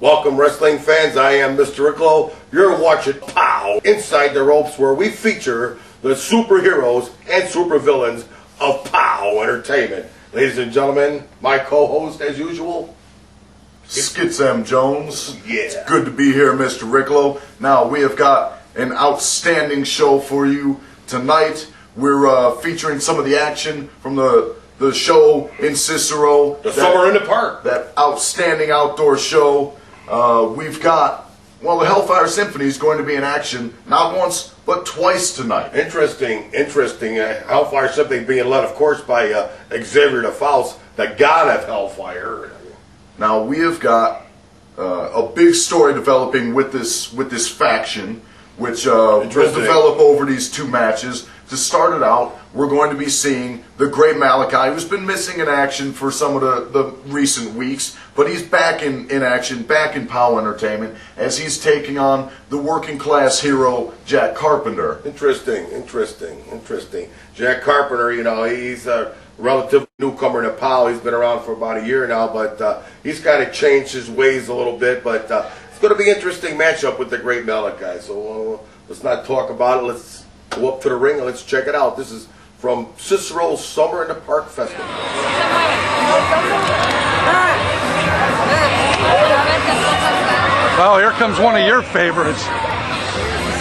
Welcome, wrestling fans. I am Mr. Ricklow. You're watching POW Inside the Ropes, where we feature the superheroes and supervillains of POW Entertainment. Ladies and gentlemen, my co-host, as usual, Cicero Jones. Yeah. It's good to be here, Mr. Ricklow. Now, we have got an outstanding show for you tonight. We're featuring some of the action from the show in Cicero. The Summer in the Park. That outstanding outdoor show. We've got, well, the Hellfire Symphony is going to be in action not once, but twice tonight. Interesting. Hellfire Symphony being led, of course, by Xavier the Faust, the god of Hellfire. Now, we have got a big story developing with this faction, which will develop over these two matches. To start it out, we're going to be seeing the great Malaki, who's been missing in action for some of the recent weeks, but he's back in action, back in POW Entertainment, as he's taking on the working class hero, Jack Carpenter. Interesting. Jack Carpenter, he's a relative newcomer to POW. He's been around for about a year now, but he's kind of changed his ways a little bit, but it's going to be an interesting matchup with the great Malaki. So let's not talk about it. Let's go up to the ring and let's check it out. This is from Cicero's Summer in the Park Festival. Well, here comes one of your favorites.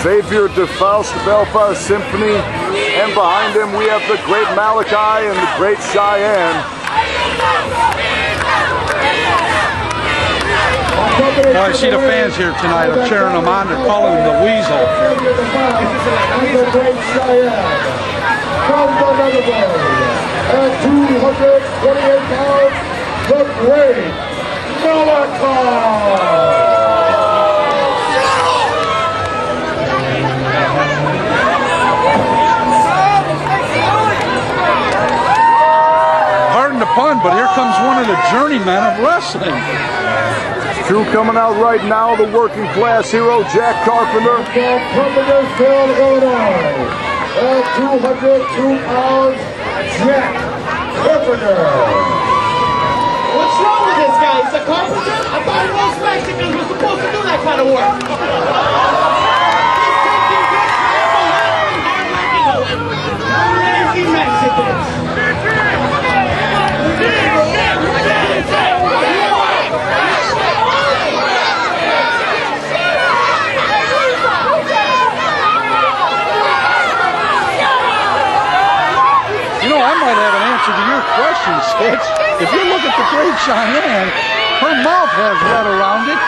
Xavier the Faust of Hellfire Symphony, and behind him we have the great Malaki and the great Cheyenne. Well, I see the fans here tonight are cheering him on. They're calling him the Weasel. The great Cheyenne from the Netherlands at 228 pounds, the great Malaki. Pardon the pun, but here comes one of the journeymen of wrestling. Two coming out right now, the working class hero, Jack Carpenter. From Carpentersville, Illinois, at 202 pounds, Jack Carpenter. What's wrong with this guy? He's a carpenter? I thought most Mexicans were supposed to do that kind of work. He's taking good care of a laboring, hard-working, lazy Mexicans. I might have an answer to your question, Stitch. If you look at the great Cheyenne, her mouth has red around it.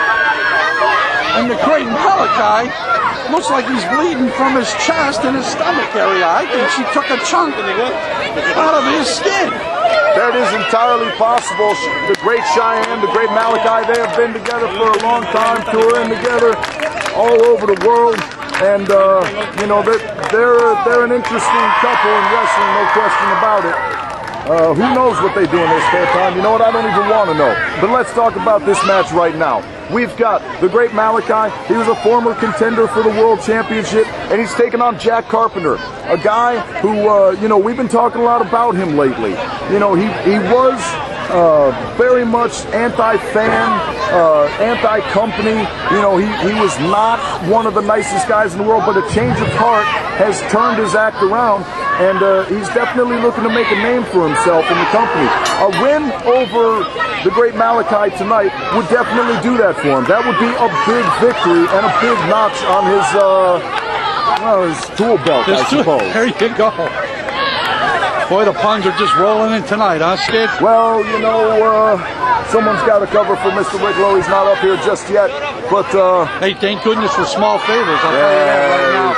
And the great Malaki looks like he's bleeding from his chest and his stomach area. I think she took a chunk out of his skin. That is entirely possible. The great Cheyenne, the great Malaki, they have been together for a long time, touring together all over the world. And, they're an interesting couple in wrestling, no question about it. Who knows what they do in their spare time? You know what? I don't even want to know. But let's talk about this match right now. We've got the great Malaki. He was a former contender for the World Championship, and he's taking on Jack Carpenter, a guy who, we've been talking a lot about him lately. He was very much anti-fan, anti-company. He was not one of the nicest guys in the world, but a change of heart has turned his act around, and he's definitely looking to make a name for himself in the company. A win over the great Malaki tonight would definitely do that for him. That would be a big victory and a big notch on his tool belt, I suppose. There you go. Boy, the puns are just rolling in tonight, huh, Skid? Well, someone's got to cover for Mr. Ricklow. He's not up here just yet, but hey, thank goodness for small favors. I'll tell you that right now.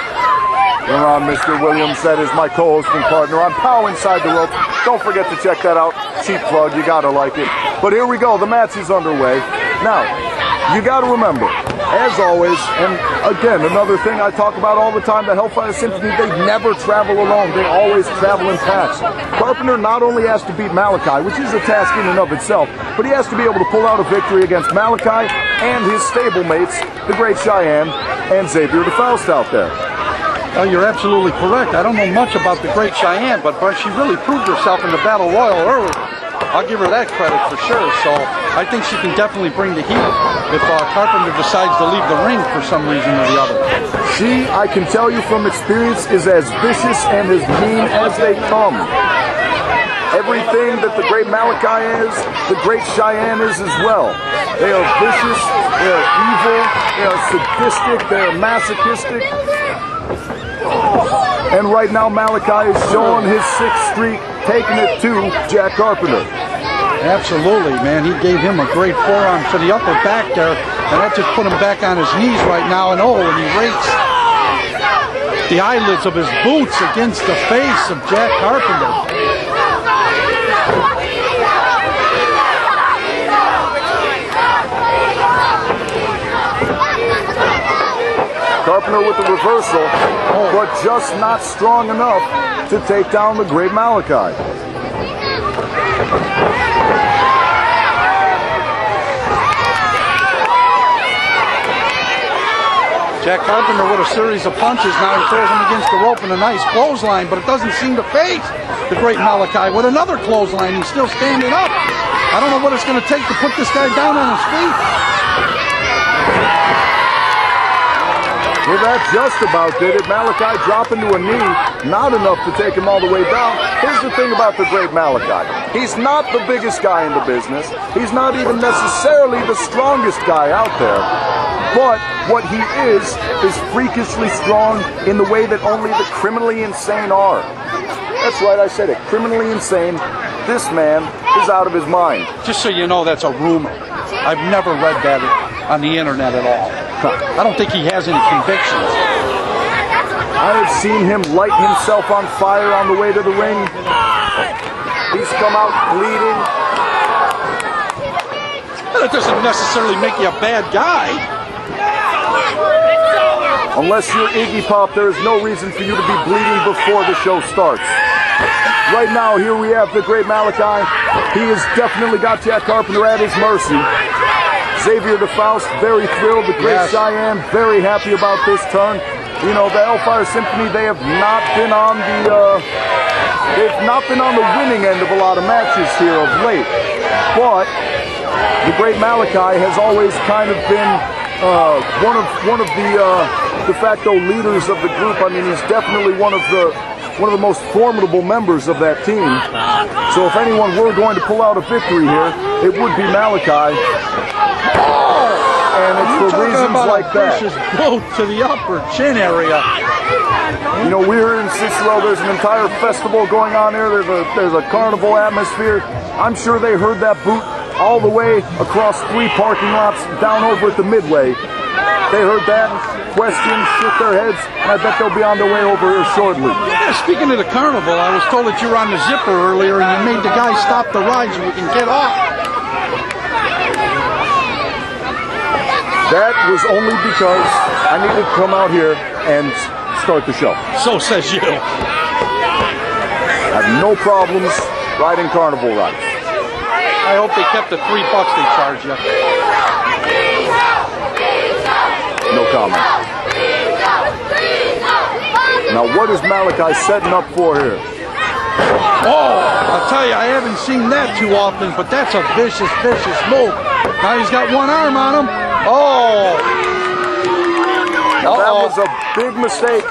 Come on, Mr. Williams. That is my co-hosting partner on POW Inside the Ropes. Don't forget to check that out. Cheap plug, you gotta like it. But here we go. The match is underway. Now, you gotta remember, as always, and again, another thing I talk about all the time, the Hellfire Symphony, they never travel alone. They always travel in packs. Carpenter not only has to beat Malaki, which is a task in and of itself, but he has to be able to pull out a victory against Malaki and his stablemates, the great Cheyenne and Xavier the Faust out there. Well, you're absolutely correct. I don't know much about the great Cheyenne, but she really proved herself in the Battle Royal early. I'll give her that credit for sure. So I think she can definitely bring the heat if Carpenter decides to leave the ring for some reason or the other. She, I can tell you from experience, is as vicious and as mean as they come. Everything that the great Malaki is, the great Cheyenne is as well. They are vicious, they are evil, they are sadistic, they are masochistic. And right now Malaki is showing his 6th streak, taking it to Jack Carpenter. Absolutely, man. He gave him a great forearm to the upper back there, and that just put him back on his knees right now. And and he rakes the eyelids of his boots against the face of Jack Carpenter. Carpenter with the reversal, but just not strong enough to take down the great Malaki. Jack Carpenter with a series of punches. Now he throws him against the rope in a nice clothesline, but it doesn't seem to phase the great Malaki. With another clothesline, he's still standing up. I don't know what it's going to take to put this guy down on his feet. Well, that just about did it. Malaki dropping to a knee, not enough to take him all the way down. Here's the thing about the great Malaki. He's not the biggest guy in the business. He's not even necessarily the strongest guy out there. But what he is freakishly strong in the way that only the criminally insane are. That's right, I said it. Criminally insane. This man is out of his mind. Just so you know, that's a rumor. I've never read that on the internet at all. I don't think he has any convictions. I have seen him light himself on fire on the way to the ring. He's come out bleeding. That doesn't necessarily make you a bad guy. Unless you're Iggy Pop, there is no reason for you to be bleeding before the show starts. Right now, here we have the great Malaki. He has definitely got Jack Carpenter at his mercy. Xavier DeFaust, very thrilled. The great Cheyenne, very happy about this turn. You know, the Hellfire Symphony, they have not been on the winning end of a lot of matches here of late. But the great Malaki has always kind of been one of the de facto leaders of the group. I mean, he's definitely one of the most formidable members of that team. So if anyone were going to pull out a victory here, it would be Malaki. And it's for reasons like that. Boot to the upper chin area. You know, we're in Cicero. There's an entire festival going on here. There's a carnival atmosphere. I'm sure they heard that boot all the way across 3 parking lots down over at the Midway. They heard that, questioned, shook their heads, and I bet they'll be on their way over here shortly. Yeah, speaking of the carnival, I was told that you were on the zipper earlier and you made the guy stop the ride so we can get off. That was only because I needed to come out here and start the show. So says you. I have no problems riding carnival rides. I hope they kept the $3 they charge you. No comment. Now, what is Malaki setting up for here? Oh, I'll tell you, I haven't seen that too often, but that's a vicious, vicious move. Now he's got one arm on him. Oh. Now, that was a big mistake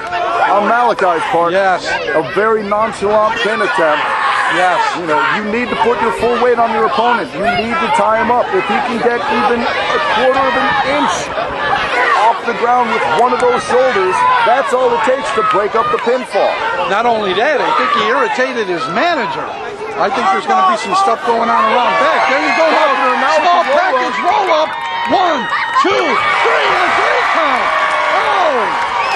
on Malachi's part. Yes. A very nonchalant pin attempt. Yes. You know, you need to put your full weight on your opponent. You need to tie him up. If he can get even a quarter of an inch off the ground with one of those shoulders, that's all it takes to break up the pinfall. Not only that, I think he irritated his manager. I think there's going to be some stuff going on around back. There you go. Small package roll up. 1, 2, 3, and a 3 count. Oh,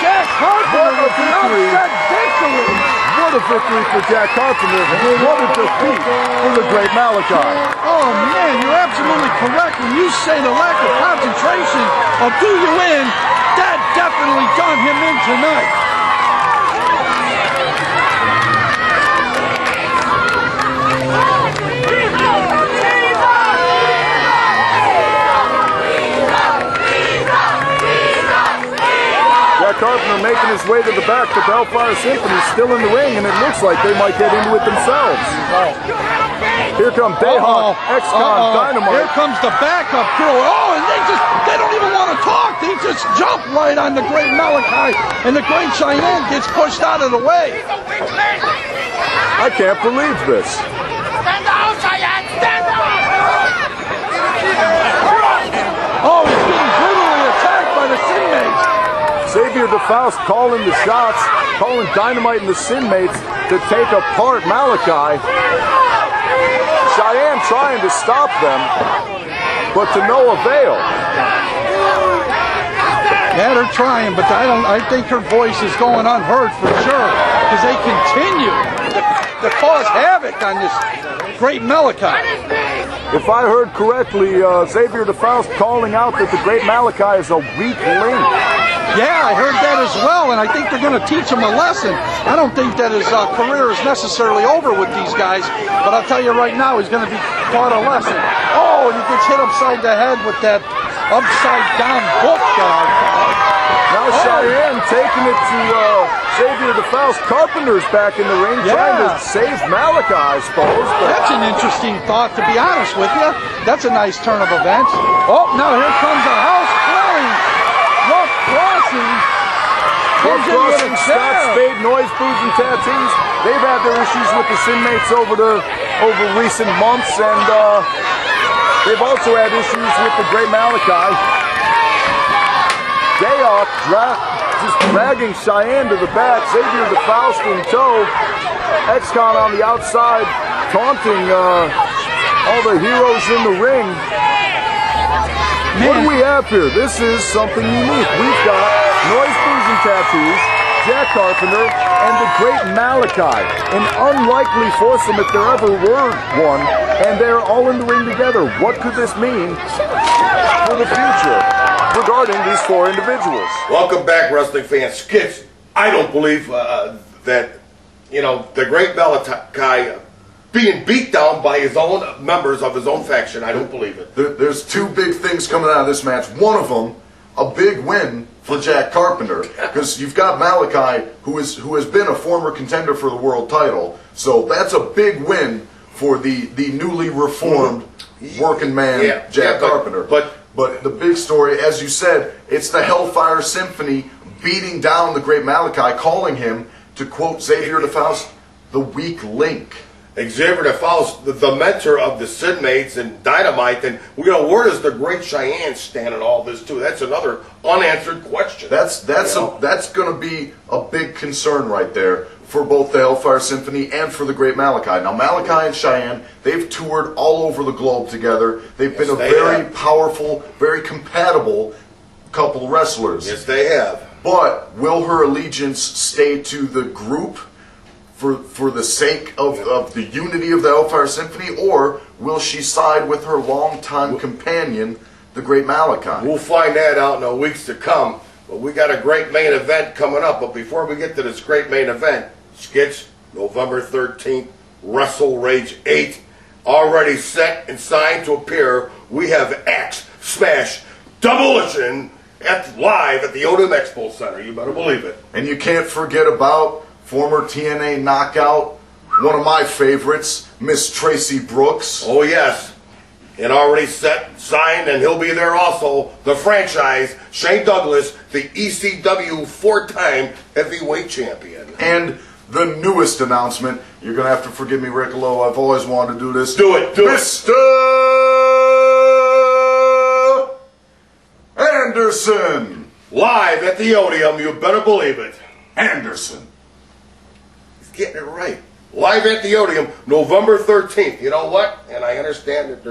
Jack Carpenter with an upset victory. What a victory for Jack Carpenter. What a defeat for the great Malaki. Oh, man, you're absolutely correct when you say the lack of concentration of do you win, that definitely done him in tonight. Jack Carpenter making his way to the back, but the Hellfire Symphony's still in the ring, and it looks like they might get into it themselves. Here come Dayhawk, X-Con, Dynamite. Here comes the backup crew. Oh, and they don't even want to talk. They just jump right on the Great Malaki, and the Great Cheyenne gets pushed out of the way. I can't believe this. Stand down, Cheyenne! Stand down! Oh, he's being brutally attacked by the Sin-mates. Xavier DeFaust calling the shots, calling Dynamite and the Sin-mates to take apart Malaki. Cheyenne trying to stop them, but to no avail. Yeah, they're trying, but I think her voice is going unheard for sure, because they continue to cause havoc on this Great Malaki. If I heard correctly, Xavier DeFaust calling out that the Great Malaki is a weak link. Yeah, I heard that as well, and I think they're going to teach him a lesson. I don't think that his career is necessarily over with these guys, but I'll tell you right now, he's going to be taught a lesson. Oh, and he gets hit upside the head with that upside-down book. Now Cheyenne taking it to Xavier DeFaust. Carpenter's back in the ring, trying to save Malaki, I suppose. But that's an interesting thought, to be honest with you. That's a nice turn of events. Oh, now here comes a house flurry. Rough Crossing comes in with a Scott chair. Spade, Noise, Booze, and Tattoos. They've had their issues with the Sin-mates over recent months, and they've also had issues with the Great Malaki. Dayhawk just dragging Cheyenne to the back. Xavier DeFaust in tow. X-Con on the outside, taunting all the heroes in the ring. What do we have here? This is something unique. We've got Noise, Booze, and Tattoos, Jack Carpenter, and the Great Malaki. An unlikely foursome if there ever were one, and they're all in the ring together. What could this mean for the future regarding these four individuals? Welcome back, wrestling fans. Skits, I don't believe that, the Great Malaki being beat down by his own members of his own faction. I don't believe it. There's two big things coming out of this match. One of them, a big win for Jack Carpenter, because you've got Malaki, who has been a former contender for the world title. So that's a big win for the newly reformed working man, Jack Carpenter. But the big story, as you said, it's the Hellfire Symphony beating down the Great Malaki, calling him, to quote Xavier DeFaust, the weak link. Xavier DeFaust, the mentor of the Sin-mates and Dynamite, and where does the Great Cheyenne stand in all this too? That's another unanswered question. That's going to be a big concern right there for both the Hellfire Symphony and for the Great Malaki. Now, Malaki and Cheyenne, they've toured all over the globe together. They've been a very powerful, very compatible couple wrestlers. Yes, they have. But will her allegiance stay to the group for the sake of the unity of the Hellfire Symphony, or will she side with her longtime companion, the Great Malaki? We'll find that out in the weeks to come. But we got a great main event coming up. But before we get to this great main event, Skits, November 13th, Wrestle Rage 8, already set and signed to appear. We have Axe Smash Demolition live at the Odom Expo Center. You better believe it. And you can't forget about former TNA Knockout, one of my favorites, Miss Tracy Brooks. Oh, yes. And already set, signed, and he'll be there also. The franchise, Shane Douglas, the ECW four-time heavyweight champion. And the newest announcement, you're going to have to forgive me, Riccolo, I've always wanted to do this. Do it. Mr. Anderson. Live at the Odeum, you better believe it. Anderson. Getting it right. Live at the Odeum, November 13th. You know what? And I understand that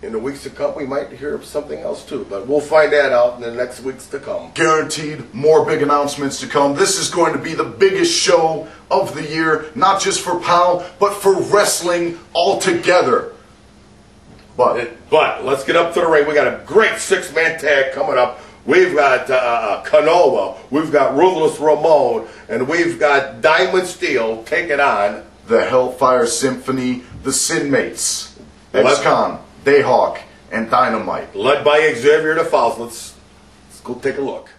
in the weeks to come, we might hear of something else too. But we'll find that out in the next weeks to come. Guaranteed more big announcements to come. This is going to be the biggest show of the year, not just for POW, but for wrestling altogether. But let's get up to the ring. We got a great six-man tag coming up. We've got Canoa, we've got Ruthless Ramon, and we've got Diamond Steel taking on the Hellfire Symphony, the Sin-mates, X-Con, Dayhawk, and Dynamite. Led by Xavier DeFaust. Let's go take a look.